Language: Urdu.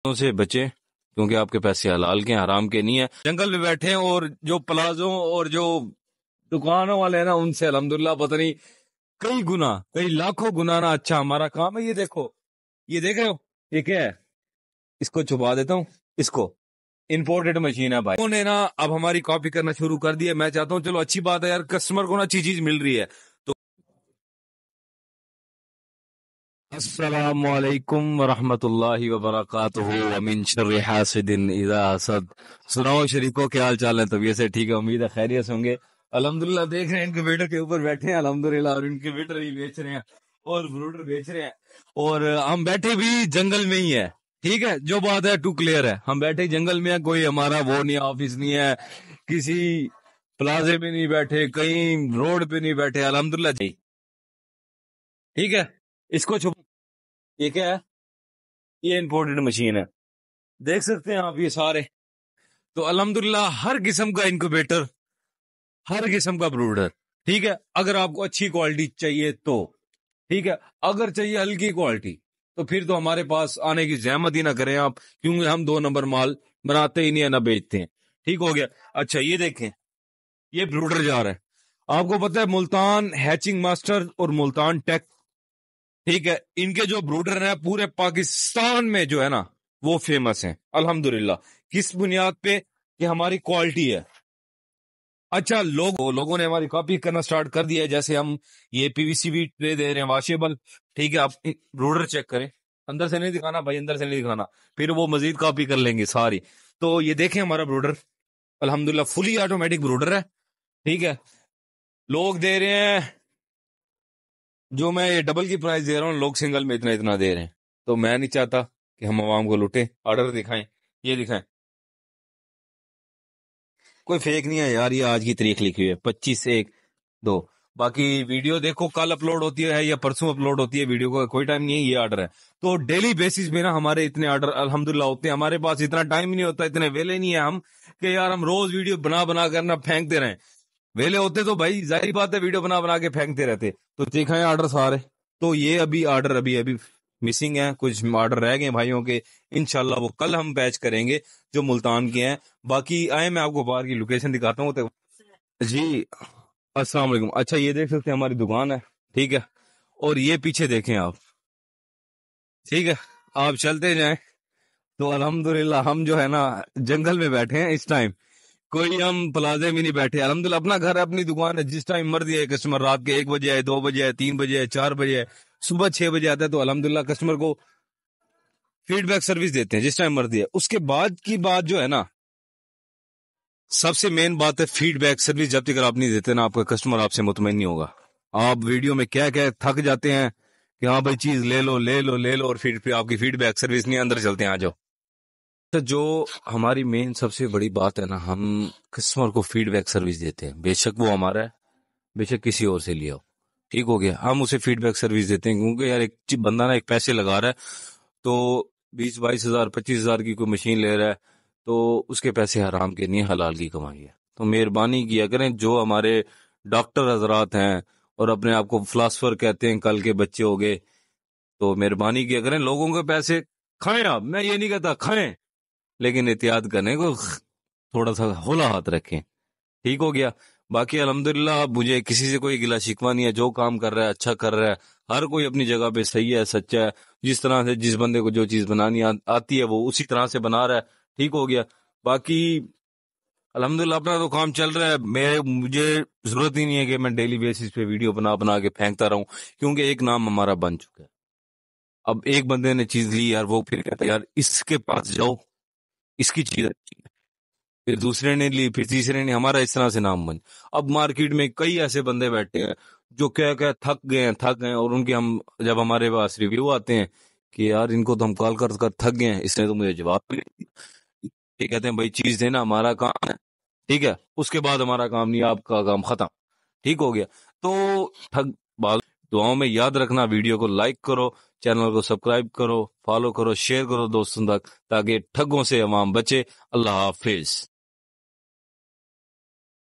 سے بچیں کیونکہ آپ کے پیسے حلال کے ہیں، حرام کے نہیں ہیں۔ جنگل میں بیٹھے ہیں اور جو پلازوں اور جو دکانوں والے ہیں نا ان سے الحمدللہ پتہ نہیں کئی گنا کئی لاکھوں گنا نا اچھا ہمارا کام ہے۔ یہ دیکھو، یہ دیکھ رہے ہو یہ کیا ہے؟ اس کو چھپا دیتا ہوں، اس کو امپورٹڈ مشین ہے بھائی۔ انہوں نے نا اب ہماری کاپی کرنا شروع کر دی ہے۔ میں چاہتا ہوں چلو اچھی بات ہے یار، کسٹمر کو نا اچھی چیز مل رہی ہے۔ تو السلام علیکم ورحمۃ اللہ وبرکاتہ۔ ومن شر حاسد اذا حسد۔ سناؤ شریکو، کیا حال چال ہے؟ طبیعت سے ٹھیک ہے؟ امید ہے خیریت سے ہوں گے۔ الحمدللہ دیکھ رہے ہیں انکیوبیٹر کے اوپر بیٹھے ہیں الحمدللہ، اور انکیوبیٹر ہی بیچ رہے ہیں اور بروڈر بیچ رہے ہیں، اور ہم بیٹھے بھی جنگل میں ہی ہے۔ ٹھیک ہے، جو بات ہے ٹو کلیئر ہے، ہم بیٹھے جنگل میں ہیں، کوئی ہمارا وہ نہیں، آفس نہیں ہے، کسی پلازے میں نہیں بیٹھے، کہیں روڈ پہ نہیں بیٹھے، الحمدللہ جی۔ ٹھیک ہے، اس کو چھپ، یہ کیا ہے؟ یہ امپورٹڈ مشین ہے، دیکھ سکتے ہیں آپ یہ سارے۔ تو الحمدللہ ہر قسم کا انکوبیٹر، ہر قسم کا بروڈر، ٹھیک ہے، اگر آپ کو اچھی کوالٹی چاہیے تو ٹھیک ہے، اگر چاہیے ہلکی کوالٹی تو پھر تو ہمارے پاس آنے کی زحمت ہی نہ کریں آپ، کیونکہ ہم 2 نمبر مال بناتے ہی نہیں ہے نہ بیچتے ہیں۔ ٹھیک ہو گیا؟ اچھا یہ دیکھیں، یہ بروڈر جا رہا ہے، آپ کو پتہ ہے ملتان ہیچنگ ماسٹر اور ملتان ٹیک، ٹھیک ہے، ان کے جو بروڈر ہیں پورے پاکستان میں جو ہے نا وہ فیمس ہیں الحمدللہ۔ کس بنیاد پہ؟ کہ ہماری کوالٹی ہے۔ اچھا لوگوں نے ہماری کاپی کرنا سٹارٹ کر دیا ہے، جیسے ہم یہ پی وی سی بھی ٹرے دے رہے ہیں واشیبل، ٹھیک ہے، آپ بروڈر چیک کریں، اندر سے نہیں دکھانا بھائی، اندر سے نہیں دکھانا، پھر وہ مزید کاپی کر لیں گے ساری۔ تو یہ دیکھیں ہمارا بروڈر الحمدللہ فلی آٹومیٹک بروڈر ہے، ٹھیک ہے، لوگ دے رہے ہیں، جو میں یہ ڈبل کی پرائز دے رہا ہوں لوگ سنگل میں اتنا دے رہے ہیں، تو میں نہیں چاہتا کہ ہم عوام کو لوٹیں۔ آرڈر دکھائیں، یہ دکھائیں، کوئی فیک نہیں ہے یار، یہ آج کی تاریخ لکھی ہوئی ہے 25/1/2۔ باقی ویڈیو دیکھو کل اپلوڈ ہوتی ہے یا پرسوں اپلوڈ ہوتی ہے، ویڈیو کا کوئی ٹائم نہیں ہے، یہ آرڈر ہے۔ تو ڈیلی بیسس پہ نا ہمارے اتنے آرڈر الحمدللہ ہوتے ہیں، ہمارے پاس اتنا ٹائم ہی نہیں ہوتا، اتنے ویلے نہیں ہے ہم کہ یار ہم روز ویڈیو بنا کر نا پھینکتے رہیں۔ ویلے ہوتے تو بھائی ظاہری بات ہے ویڈیو بنا کے پھینکتے رہتے۔ تو دکھائیں آرڈر سارے، تو یہ ابھی آرڈر ابھی مسنگ ہیں، کچھ آرڈر رہ گئے بھائیوں کے، انشاءاللہ وہ کل ہم پیچ کریں گے جو ملتان کے ہیں۔ باقی آئے میں آپ کو باہر کی لوکیشن دکھاتا ہوں۔ تو جی السلام علیکم۔ اچھا یہ دیکھ سکتے ہیں ہماری دکان ہے، ٹھیک ہے، اور یہ پیچھے دیکھیں آپ، ٹھیک ہے، آپ چلتے جائیں تو الحمدللہ ہم جو ہے نا جنگل میں بیٹھے ہیں اس ٹائم، کوئی ہم پلازے میں نہیں بیٹھے، الحمدللہ اپنا گھر ہے، اپنی دکان ہے، جس ٹائم مرضی ہے کسٹمر، رات کے 1 بجے آئے، 2 بجے آئے، 3 بجے آئے، 4 بجے آئے، صبح 6 بجے آتا ہے، تو الحمدللہ کسٹمر کو فیڈ بیک سروس دیتے ہیں جس ٹائم مرضی ہے۔ اس کے بعد کی بات جو ہے نا سب سے مین بات ہے فیڈ بیک سروس، جب تک آپ نہیں دیتے نا آپ کا کسٹمر آپ سے مطمئن نہیں ہوگا۔ آپ ویڈیو میں کیا تھک جاتے ہیں کہ ہاں بھائی چیز لے لو لے لو لے لو، اور پھر آپ کی فیڈ بیک سروس نہیں، اندر چلتے ہیں آ جاؤ۔ جو ہماری مین سب سے بڑی بات ہے نا، ہم کسٹمر کو فیڈ بیک سروس دیتے ہیں، بے شک وہ ہمارا ہے، بے شک کسی اور سے لیا ہو، ٹھیک ہو گیا، ہم اسے فیڈ بیک سروس دیتے ہیں، کیونکہ یار ایک بندہ نا ایک پیسے لگا رہا ہے، تو 20-22 ہزار 25 ہزار کی کوئی مشین لے رہا ہے، تو اس کے پیسے حرام کے نہیں، حلال کی کمائی ہے۔ تو مہربانی کیا کریں، جو ہمارے ڈاکٹر حضرات ہیں اور اپنے آپ کو فلاسفر کہتے ہیں، کل کے بچے ہو گئے، تو مہربانی کیا کریں، لوگوں کے پیسے کھائیں، آپ، میں یہ نہیں کہتا کھائیں، لیکن احتیاط کرنے کو تھوڑا سا ہولا ہاتھ رکھیں، ٹھیک ہو گیا۔ باقی الحمدللہ مجھے کسی سے کوئی گلا شکوہ نہیں ہے، جو کام کر رہا ہے اچھا کر رہا ہے، ہر کوئی اپنی جگہ پہ صحیح ہے، سچا ہے، جس طرح سے جس بندے کو جو چیز بنانی آتی ہے وہ اسی طرح سے بنا رہا ہے، ٹھیک ہو گیا۔ باقی الحمدللہ اپنا تو کام چل رہا ہے، مجھے ضرورت ہی نہیں ہے کہ میں ڈیلی بیسس پہ ویڈیو بنا کے پھینکتا رہوں، کیونکہ ایک نام ہمارا بن چکا ہے۔ اب ایک بندے نے چیز لی یار، وہ پھر کہتا ہے یار اس کے پاس جاؤ، اس کی چیز اچھی ہے، پھر دوسرے نے لی، پھر تیسرے نے، ہمارا اس طرح سے نام بن۔ اب مارکیٹ میں کئی ایسے بندے بیٹھے ہیں جو کہ تھک گئے ہیں، اور ان کے جب ہمارے پاس ریویو آتے ہیں کہ یار ان کو تو ہم کال کر تھک گئے ہیں، اس نے تو مجھے جواب بھی نہیں دیا، یہ کہتے ہیں بھائی چیز دینا ہمارا کام ہے، ٹھیک ہے، اس کے بعد ہمارا کام نہیں، آپ کا کام ختم، ٹھیک ہو گیا۔ تو دعاؤں میں یاد رکھنا، ویڈیو کو لائک کرو، چینل کو سبسکرائب کرو، فالو کرو، شیئر کرو دوستوں تک، تاکہ ٹھگوں سے عوام بچے۔ اللہ حافظ۔